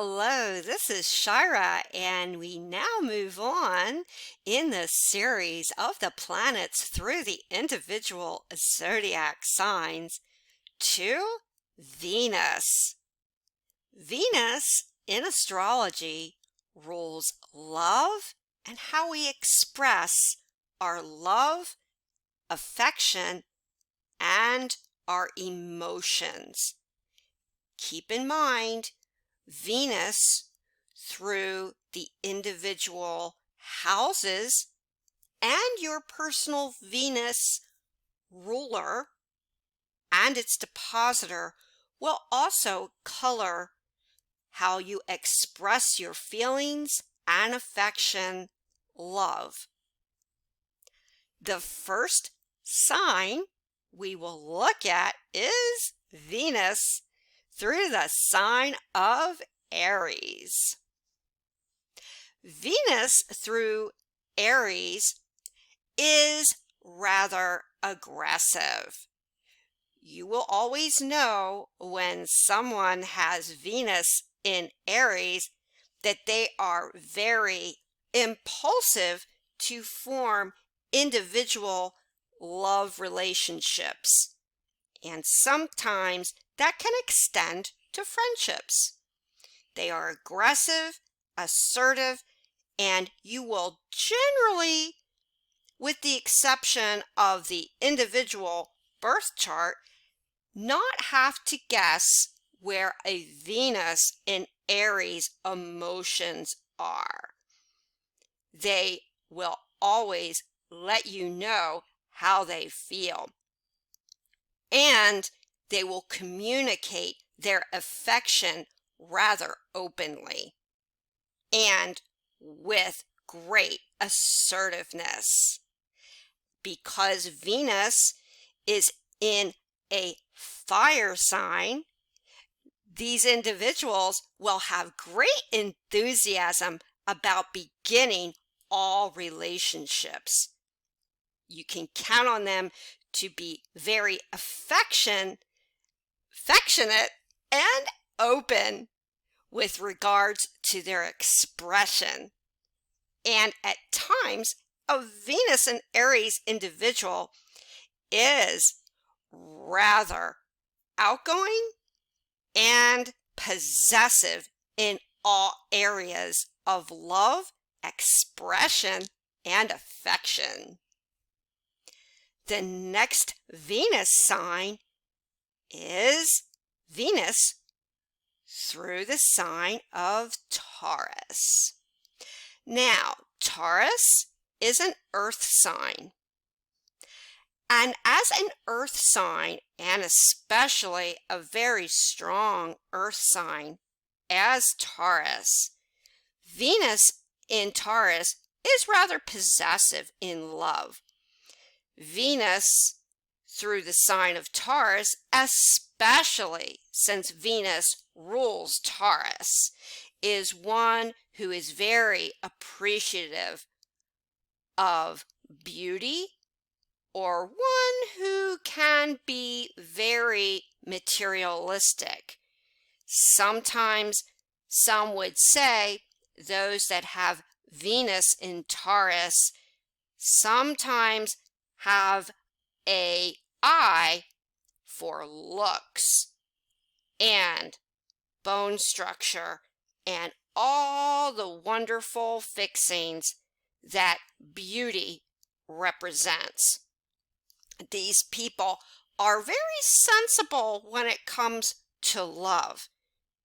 Hello, this is Shira, and we now move on in the series of the planets through the individual zodiac signs to Venus. Venus in astrology rules love and how we express our love, affection, and our emotions. Keep in mind, Venus through the individual houses and your personal Venus ruler and its depositor will also color how you express your feelings and affection, love. The first sign we will look at is Venus through the sign of Aries. Venus through Aries is rather aggressive. You will always know when someone has Venus in Aries that they are very impulsive to form individual love relationships. And sometimes that can extend to friendships. They are aggressive, assertive, and you will generally, with the exception of the individual birth chart, not have to guess where a Venus in Aries emotions are. They will always let you know how they feel. And they will communicate their affection rather openly and with great assertiveness. Because Venus is in a fire sign, these individuals will have great enthusiasm about beginning all relationships. You can count on them to be very affectionate and open with regards to their expression. And at times, a Venus and Aries individual is rather outgoing and possessive in all areas of love, expression, and affection. The next Venus sign is Venus through the sign of Taurus. Now, Taurus is an earth sign. And as an earth sign, and especially a very strong earth sign as Taurus, Venus in Taurus is rather possessive in love. Venus through the sign of Taurus, especially since Venus rules Taurus, is one who is very appreciative of beauty, or one who can be very materialistic. Sometimes some would say those that have Venus in Taurus sometimes have an eye for looks and bone structure and all the wonderful fixings that beauty represents. These people are very sensible when it comes to love,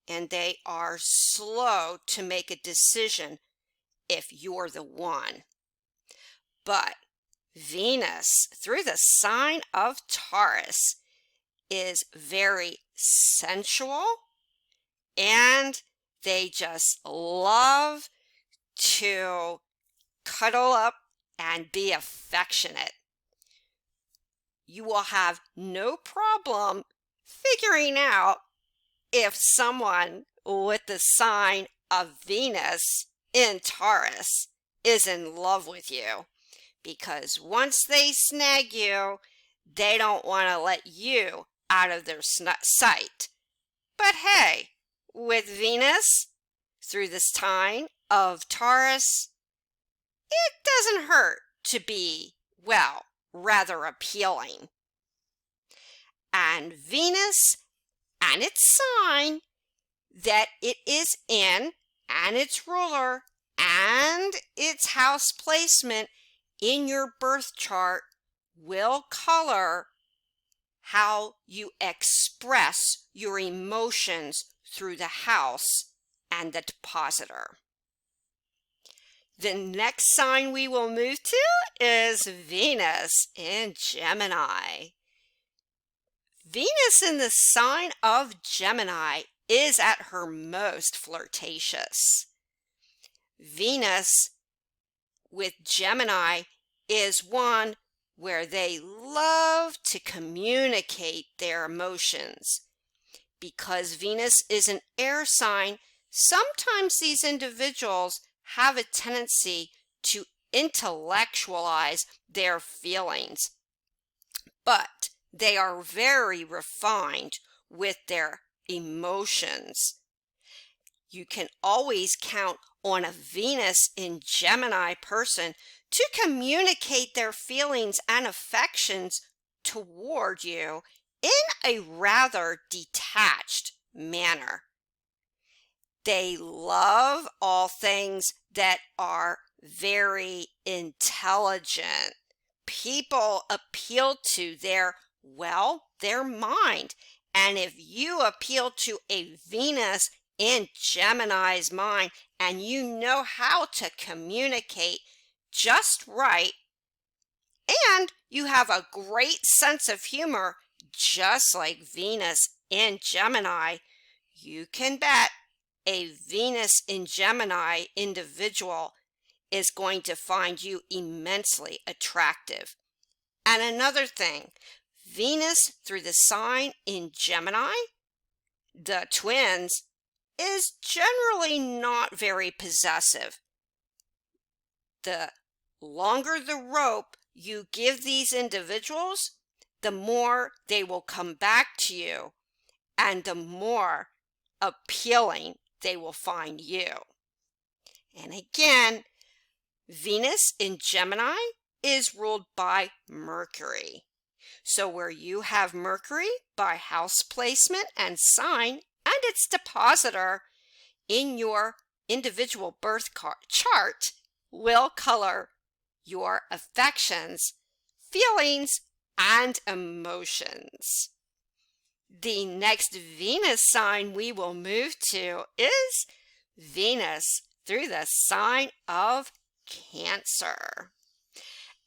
and they are slow to make a decision if you're the one. But Venus through the sign of Taurus is very sensual, and they just love to cuddle up and be affectionate. You will have no problem figuring out if someone with the sign of Venus in Taurus is in love with you, because once they snag you, they don't want to let you out of their sight. But hey, with Venus, through the sign of Taurus, it doesn't hurt to be, well, rather appealing. And Venus and its sign that it is in, and its ruler, and its house placement in your birth chart will color how you express your emotions through the house and the depositor. The next sign we will move to is Venus in Gemini. Venus in the sign of Gemini is at her most flirtatious. Venus with Gemini is one where they love to communicate their emotions. Because Venus is an air sign, sometimes these individuals have a tendency to intellectualize their feelings, but they are very refined with their emotions. You can always count on a Venus in Gemini person to communicate their feelings and affections toward you in a rather detached manner. They love all things that are very intelligent. People appeal to their mind. And if you appeal to a Venus in Gemini's mind and you know how to communicate just right, and you have a great sense of humor, just like Venus in Gemini, you can bet a Venus in Gemini individual is going to find you immensely attractive. And another thing, Venus through the sign in Gemini, the twins, is generally not very possessive. The longer the rope you give these individuals, the more they will come back to you and the more appealing they will find you. And again, Venus in Gemini is ruled by Mercury. So where you have Mercury by house placement and sign and its depositor in your individual birth chart will color your affections, feelings, and emotions. The next Venus sign we will move to is Venus through the sign of Cancer.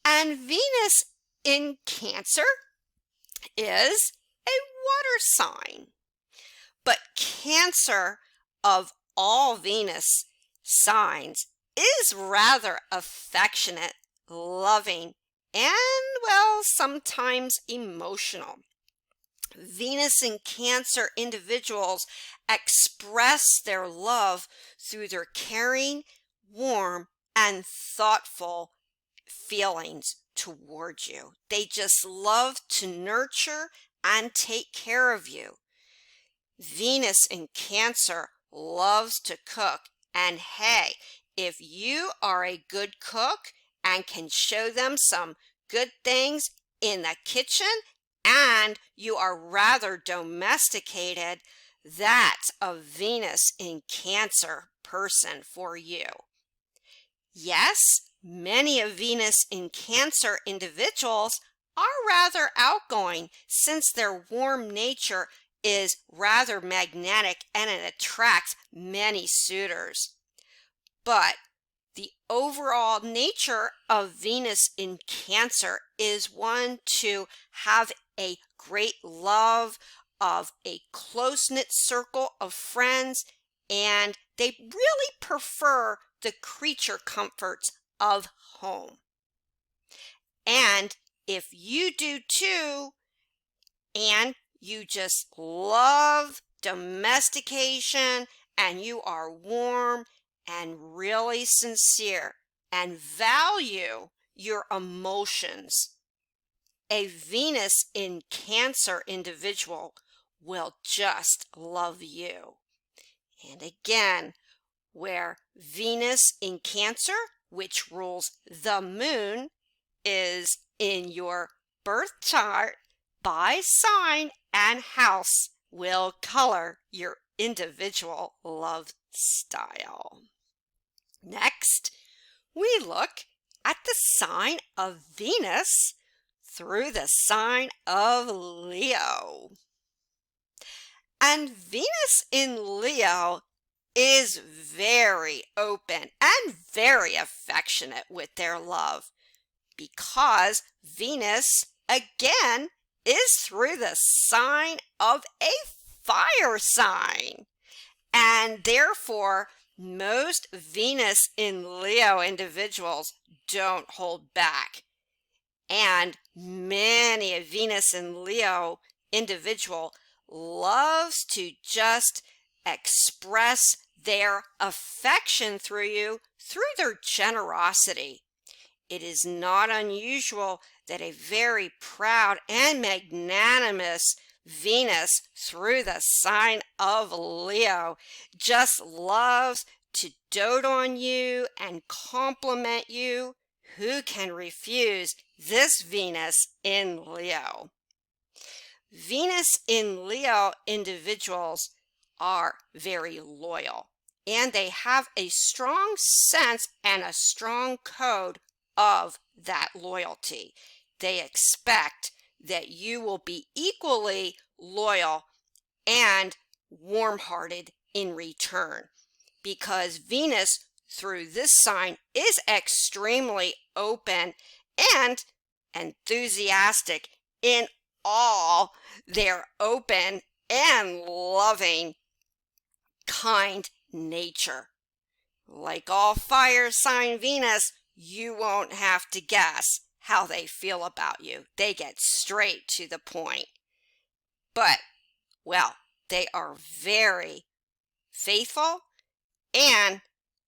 And Venus in Cancer is a water sign. But Cancer, of all Venus signs, is rather affectionate, loving, and, well, sometimes emotional. Venus in Cancer individuals express their love through their caring, warm, and thoughtful feelings towards you. They just love to nurture and take care of you. Venus in Cancer loves to cook, and hey, if you are a good cook and can show them some good things in the kitchen and you are rather domesticated, that's a Venus in Cancer person for you. Yes, many of Venus in Cancer individuals are rather outgoing since their warm nature is rather magnetic and it attracts many suitors. But the overall nature of Venus in Cancer is one to have a great love of a close-knit circle of friends, and they really prefer the creature comforts of home. And if you do too, and you just love domestication and you are warm and really sincere and value your emotions, a Venus in Cancer individual will just love you. And again, where Venus in Cancer, which rules the moon, is in your birth chart by sign and house will color your individual love style. Next, we look at the sign of Venus through the sign of Leo. And Venus in Leo is very open and very affectionate with their love because Venus, again, is through the sign of a fire sign. And therefore, most Venus in Leo individuals don't hold back. And many a Venus in Leo individual loves to just express their affection through you through their generosity. It is not unusual that a very proud and magnanimous Venus through the sign of Leo just loves to dote on you and compliment you. Who can refuse this Venus in Leo? Venus in Leo individuals are very loyal, and they have a strong sense and a strong code of that loyalty. They expect that you will be equally loyal and warm-hearted in return, because Venus through this sign is extremely open and enthusiastic in all their open and loving, kind nature. Like all fire sign Venus, you won't have to guess how they feel about you. They get straight to the point. But, well, they are very faithful, and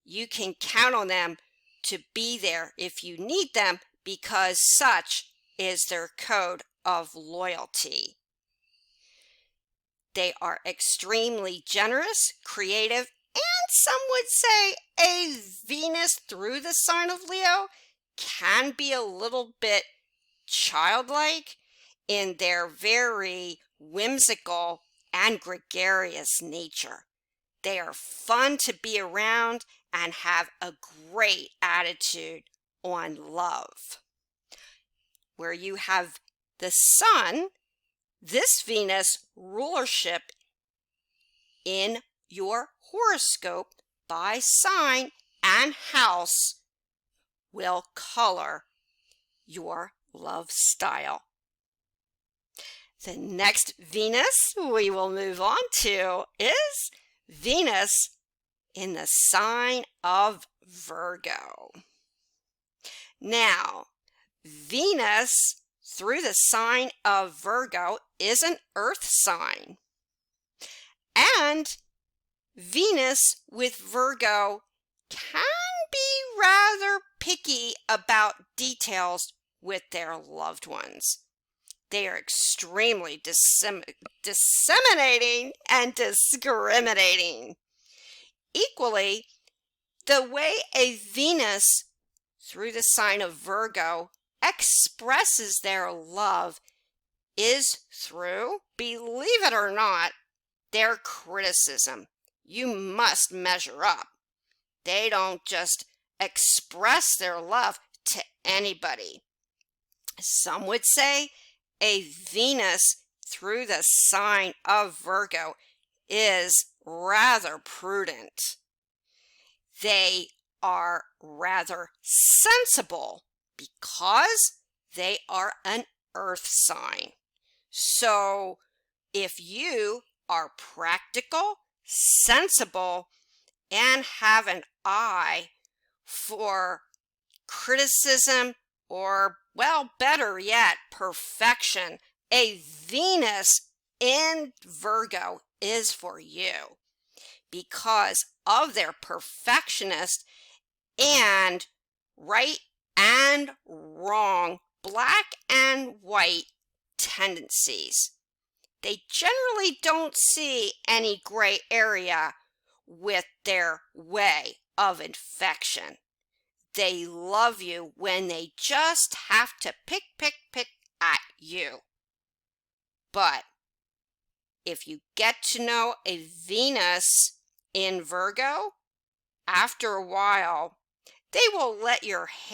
you can count on them to be there if you need them, because such is their code of loyalty. They are extremely generous, creative, and some would say a Venus through the sign of Leo can be a little bit childlike in their very whimsical and gregarious nature. They are fun to be around and have a great attitude on love. Where you have the sun, this Venus rulership in your horoscope by sign and house will color your love style. The next Venus we will move on to is Venus in the sign of Virgo. Now, Venus through the sign of Virgo is an earth sign. And Venus with Virgo can be rather picky about details with their loved ones. They are extremely disseminating and discriminating. Equally, the way a Venus through the sign of Virgo expresses their love is through, believe it or not, their criticism. You must measure up. They don't just express their love to anybody. Some would say a Venus through the sign of Virgo is rather prudent. They are rather sensible because they are an earth sign. So if you are practical, sensible, and have an eye for criticism or, well, better yet, perfection, a Venus in Virgo is for you because of their perfectionist and right and wrong, black and white tendencies. They generally don't see any gray area with their way of infection. They love you when they just have to pick at you. But if you get to know a Venus in Virgo, after a while, they will let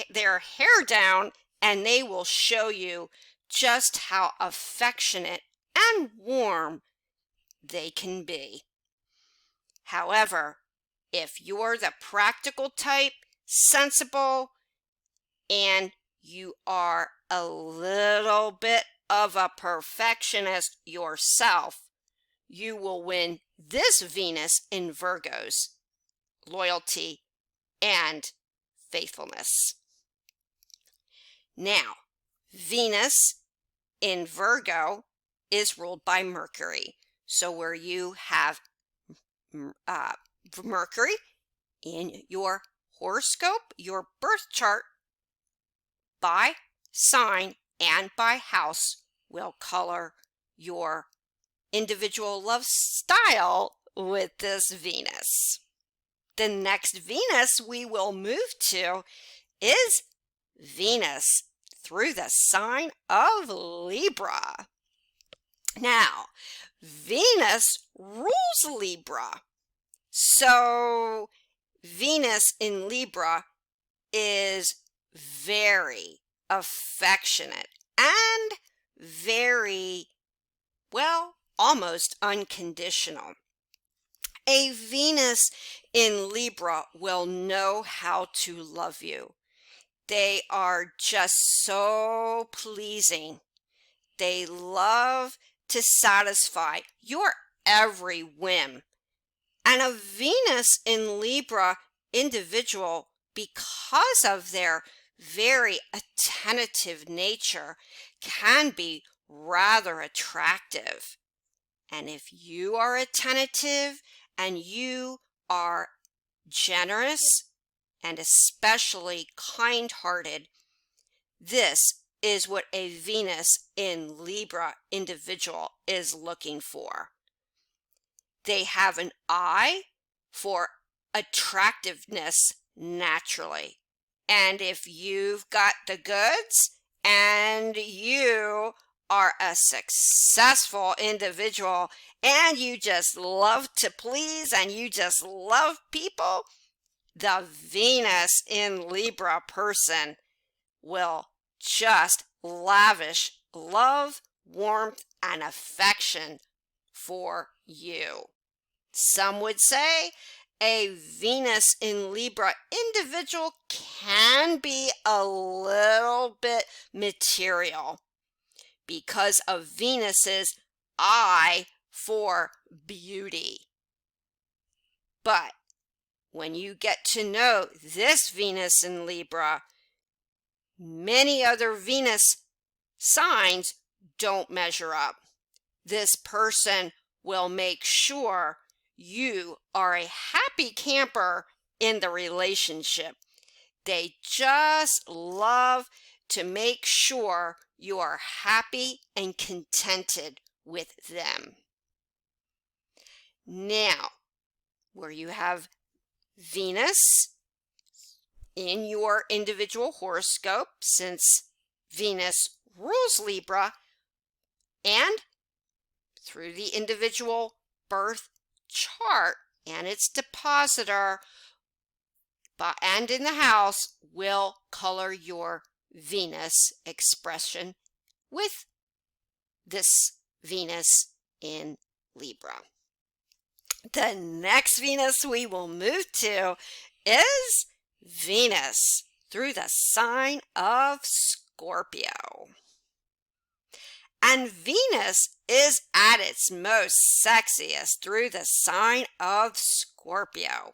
their hair down and they will show you just how affectionate and warm they can be. However, if you're the practical type, sensible, and you are a little bit of a perfectionist yourself, you will win this Venus in Virgo's loyalty and faithfulness. Now, Venus in Virgo is ruled by Mercury. So where you have Mercury in your horoscope, your birth chart, by sign and by house will color your individual love style with this Venus. The next Venus we will move to is Venus through the sign of Libra. Now, Venus rules Libra. So Venus in Libra is very affectionate and very, well, almost unconditional. A Venus in Libra will know how to love you. They are just so pleasing. They love to satisfy your every whim. And a Venus in Libra individual, because of their very attentive nature, can be rather attractive. And if you are attentive and you are generous and especially kind-hearted, this is what a Venus in Libra individual is looking for. They have an eye for attractiveness naturally. And if you've got the goods and you are a successful individual and you just love to please and you just love people, the Venus in Libra person will just lavish love, warmth, and affection for you. Some would say a Venus in Libra individual can be a little bit material because of Venus's eye for beauty. But when you get to know this Venus in Libra, many other Venus signs don't measure up. This person will make sure you are a happy camper in the relationship. They just love to make sure you are happy and contented with them. Now, where you have Venus in your individual horoscope, since Venus rules Libra, and through the individual birth chart and its depositor and in the house will color your Venus expression with this Venus in Libra. The next Venus we will move to is Venus through the sign of Scorpio. And Venus is at its most sexiest through the sign of Scorpio.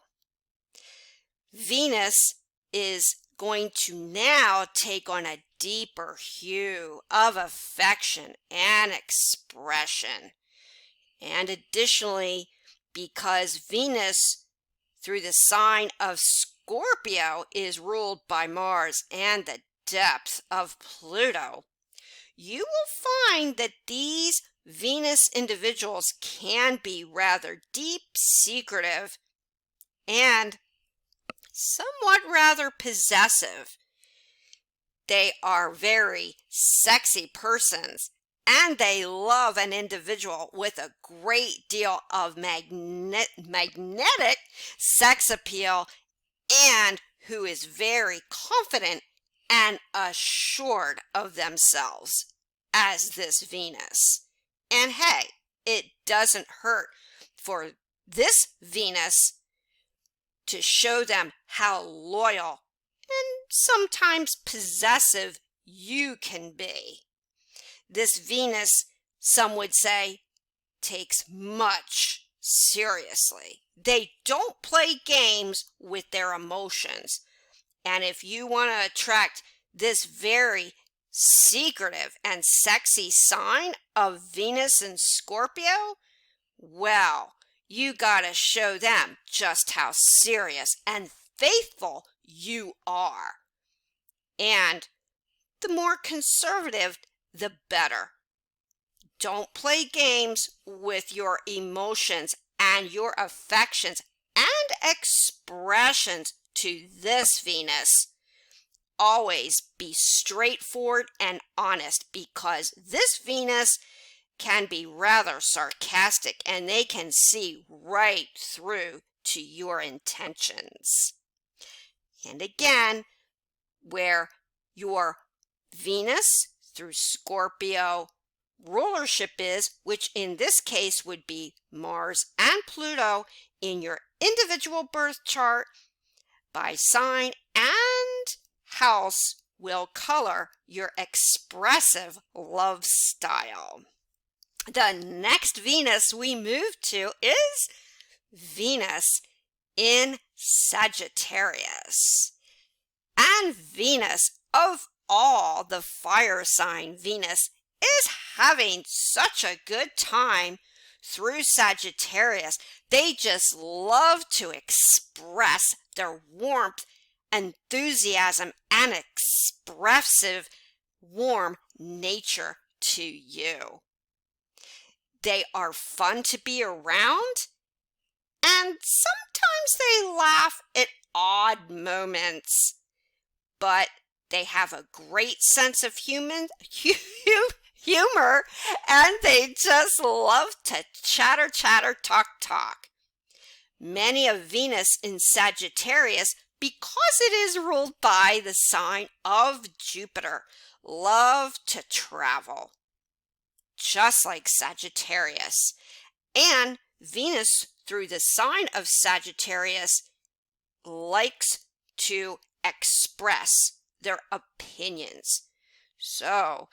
Venus is going to now take on a deeper hue of affection and expression. And additionally, because Venus through the sign of Scorpio is ruled by Mars and the depth of Pluto, you will find that these Venus individuals can be rather deep, secretive, and somewhat rather possessive. They are very sexy persons, and they love an individual with a great deal of magnetic sex appeal and who is very confident and assured of themselves as this Venus. And hey, it doesn't hurt for this Venus to show them how loyal and sometimes possessive you can be. This Venus, some would say, takes much seriously. They don't play games with their emotions. And if you want to attract this very secretive and sexy sign of Venus in Scorpio, well, you gotta show them just how serious and faithful you are. And the more conservative, the better. Don't play games with your emotions and your affections and expressions to this Venus. Always be straightforward and honest, because this Venus can be rather sarcastic and they can see right through to your intentions. And again, where your Venus through Scorpio rulership is, which in this case would be Mars and Pluto in your individual birth chart, by sign and house will color your expressive love style. The next Venus we move to is Venus in Sagittarius. And Venus, of all the fire sign Venus, is having such a good time through Sagittarius. They just love to express their warmth, enthusiasm, and expressive, warm nature to you. They are fun to be around, and sometimes they laugh at odd moments, but they have a great sense of humor, and they just love to chatter, talk. Many of Venus in Sagittarius, because it is ruled by the sign of Jupiter, love to travel, just like Sagittarius. And Venus, through the sign of Sagittarius, likes to express their opinions. So,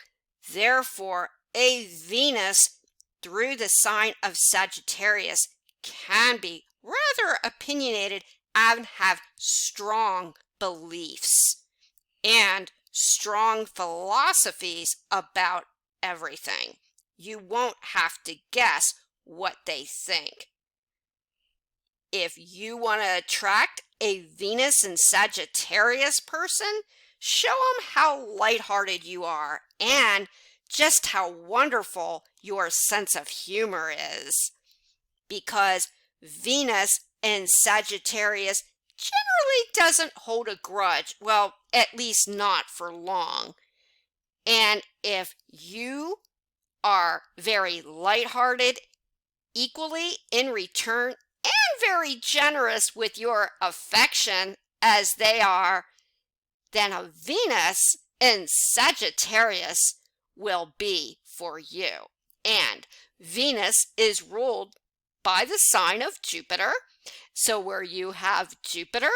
therefore, a Venus through the sign of Sagittarius can be rather opinionated and have strong beliefs and strong philosophies about everything. You won't have to guess what they think. If you want to attract a Venus in Sagittarius person, show them how lighthearted you are and just how wonderful your sense of humor is. Because Venus in Sagittarius generally doesn't hold a grudge. Well, at least not for long. And if you are very lighthearted, equally in return, and very generous with your affection as they are, then a Venus in Sagittarius will be for you. And Venus is ruled by the sign of Jupiter. So where you have Jupiter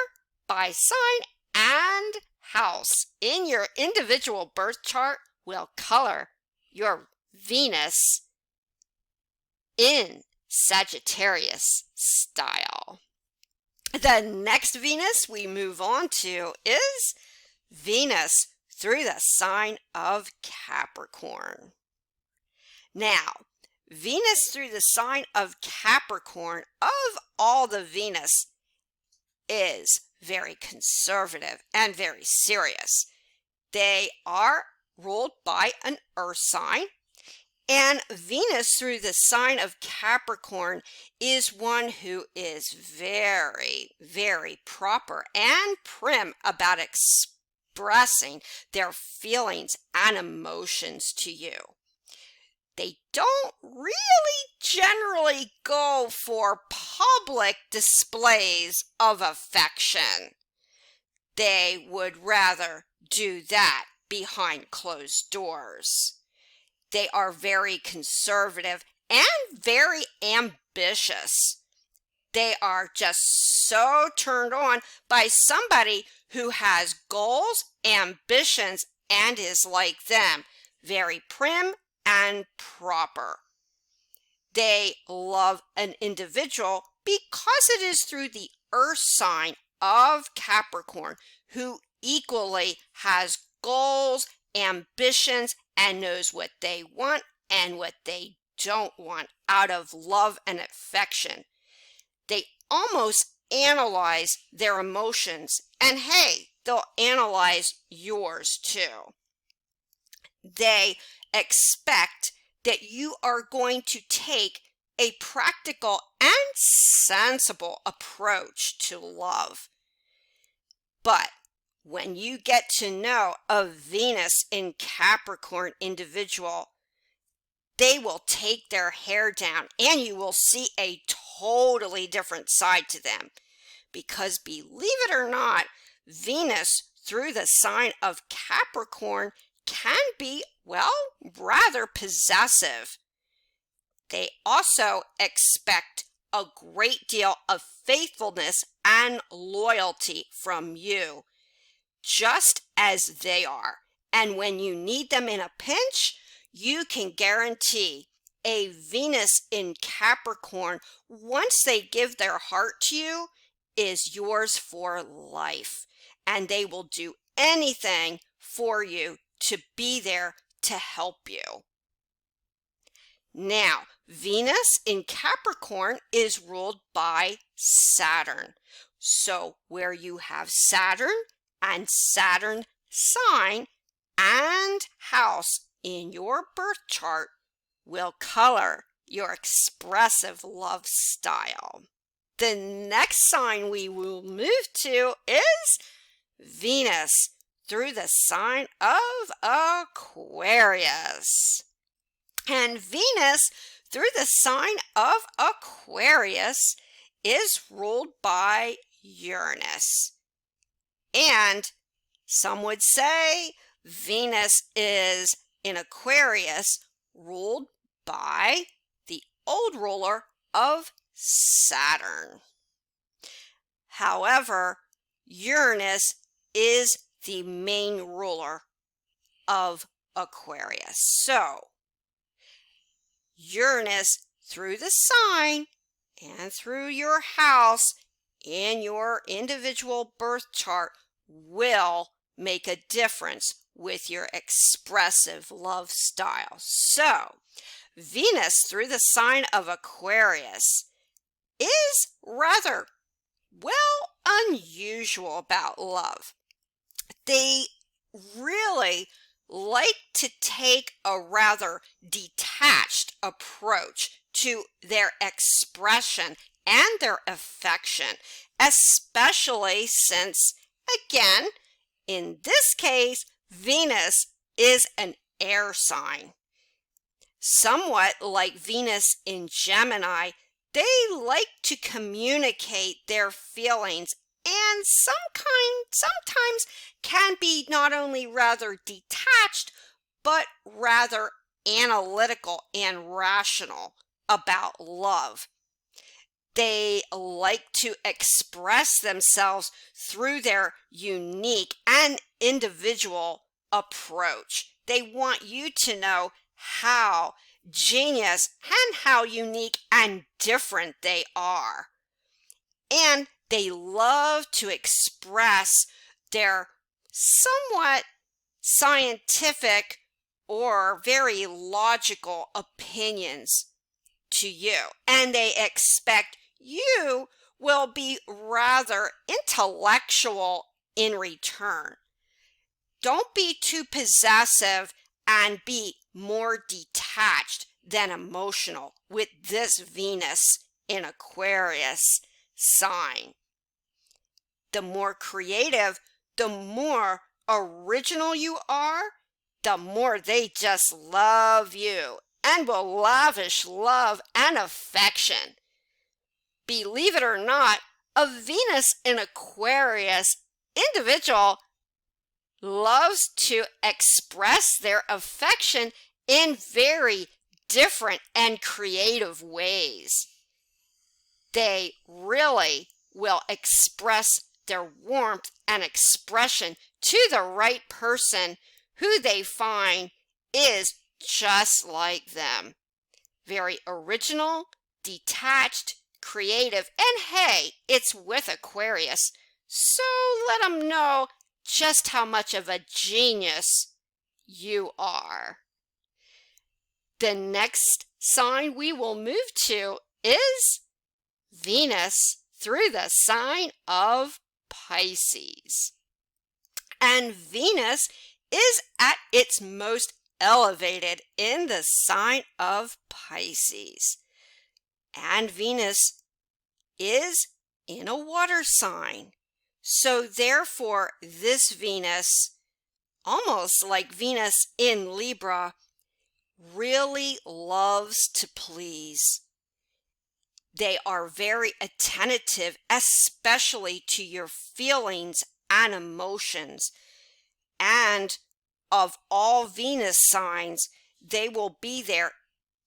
by sign and house in your individual birth chart will color your Venus in Sagittarius style. The next Venus we move on to is Venus through the sign of Capricorn. Now, Venus through the sign of Capricorn, of all the Venus, is very conservative and very serious. They are ruled by an earth sign, And Venus through the sign of Capricorn is one who is very, very proper and prim about expressing their feelings and emotions to you. They don't really generally go for public displays of affection. They would rather do that behind closed doors. They are very conservative and very ambitious. They are just so turned on by somebody who has goals, ambitions, and is like them, very prim and proper. They love an individual because it is through the earth sign of Capricorn who equally has goals, ambitions, and knows what they want and what they don't want out of love and affection. They almost analyze their emotions, and hey, they'll analyze yours too. They expect that you are going to take a practical and sensible approach to love. But when you get to know a Venus in Capricorn individual, they will take their hair down and you will see a totally different side to them. Because believe it or not, Venus through the sign of Capricorn can be, well, rather possessive. They also expect a great deal of faithfulness and loyalty from you, just as they are. And when you need them in a pinch, you can guarantee a Venus in Capricorn, once they give their heart to you, is yours for life. And they will do anything for you to be there to help you. Now, Venus in Capricorn is ruled by Saturn. So where you have Saturn and Saturn sign and house in your birth chart will color your expressive love style. The next sign we will move to is Venus through the sign of Aquarius. And Venus through the sign of Aquarius is ruled by Uranus. And some would say Venus is in Aquarius ruled by the old ruler of Saturn. However, Uranus is the main ruler of Aquarius. So, Uranus through the sign and through your house in your individual birth chart will make a difference with your expressive love style. So, Venus through the sign of Aquarius is rather, well, unusual about love. They really like to take a rather detached approach to their expression and their affection, especially since, again, in this case, Venus is an air sign. Somewhat like Venus in Gemini, they like to communicate their feelings and sometimes can be not only rather detached, but rather analytical and rational about love. They like to express themselves through their unique and individual approach. They want you to know how genius and how unique and different they are. And they love to express their somewhat scientific or very logical opinions to you. And they expect you will be rather intellectual in return. Don't be too possessive and be more detached than emotional with this Venus in Aquarius sign. The more creative, the more original you are, the more they just love you and will lavish love and affection. Believe it or not, a Venus in Aquarius individual loves to express their affection in very different and creative ways. They really will express their warmth and expression to the right person who they find is just like them. Very original, detached, creative, and hey, it's with Aquarius, so let them know just how much of a genius you are. The next sign we will move to is Venus through the sign of Pisces. And Venus is at its most elevated in the sign of Pisces. And Venus is in a water sign. So therefore, this Venus, almost like Venus in Libra, really loves to please. They are very attentive, especially to your feelings and emotions. And of all Venus signs, they will be there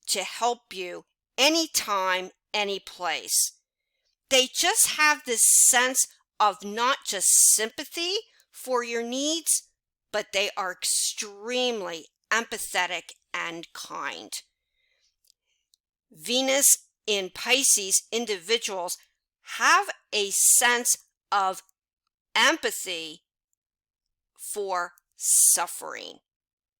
to help you anytime, any place. They just have this sense of not just sympathy for your needs, but they are extremely empathetic and kind. Venus in Pisces individuals have a sense of empathy for suffering.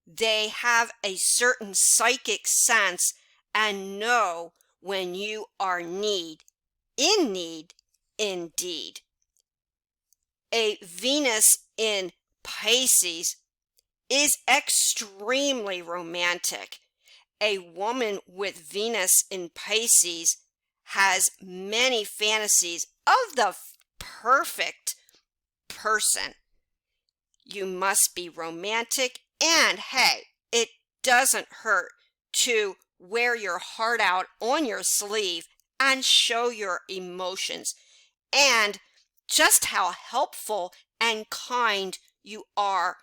They have a certain psychic sense and know when you are in need indeed. A Venus in Pisces is extremely romantic. A woman with Venus in Pisces has many fantasies of the perfect person. You must be romantic, and hey, it doesn't hurt to wear your heart out on your sleeve and show your emotions and just how helpful and kind you are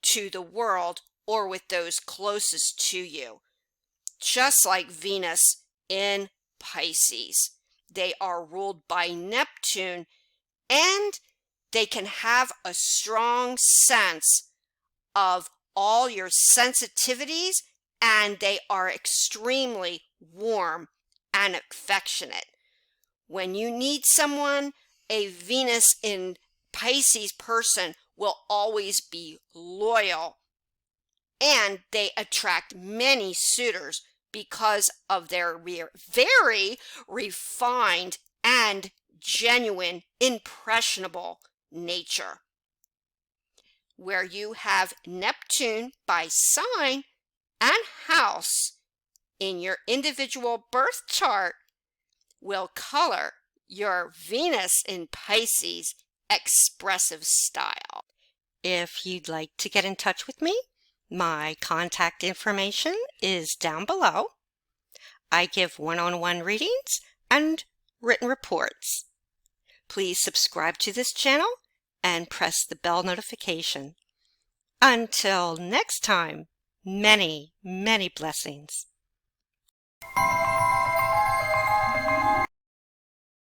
to the world or with those closest to you. Just like Venus in Pisces, they are ruled by Neptune, and they can have a strong sense of all your sensitivities, and they are extremely warm and affectionate. When you need someone, a Venus in Pisces person will always be loyal, and they attract many suitors because of their very refined and genuine, impressionable nature. Where you have Neptune by sign and house in your individual birth chart will color your Venus in Pisces expressive style. If you'd like to get in touch with me, my contact information is down below. I give one-on-one readings and written reports. Please subscribe to this channel and press the bell notification. Until next time, many, many blessings.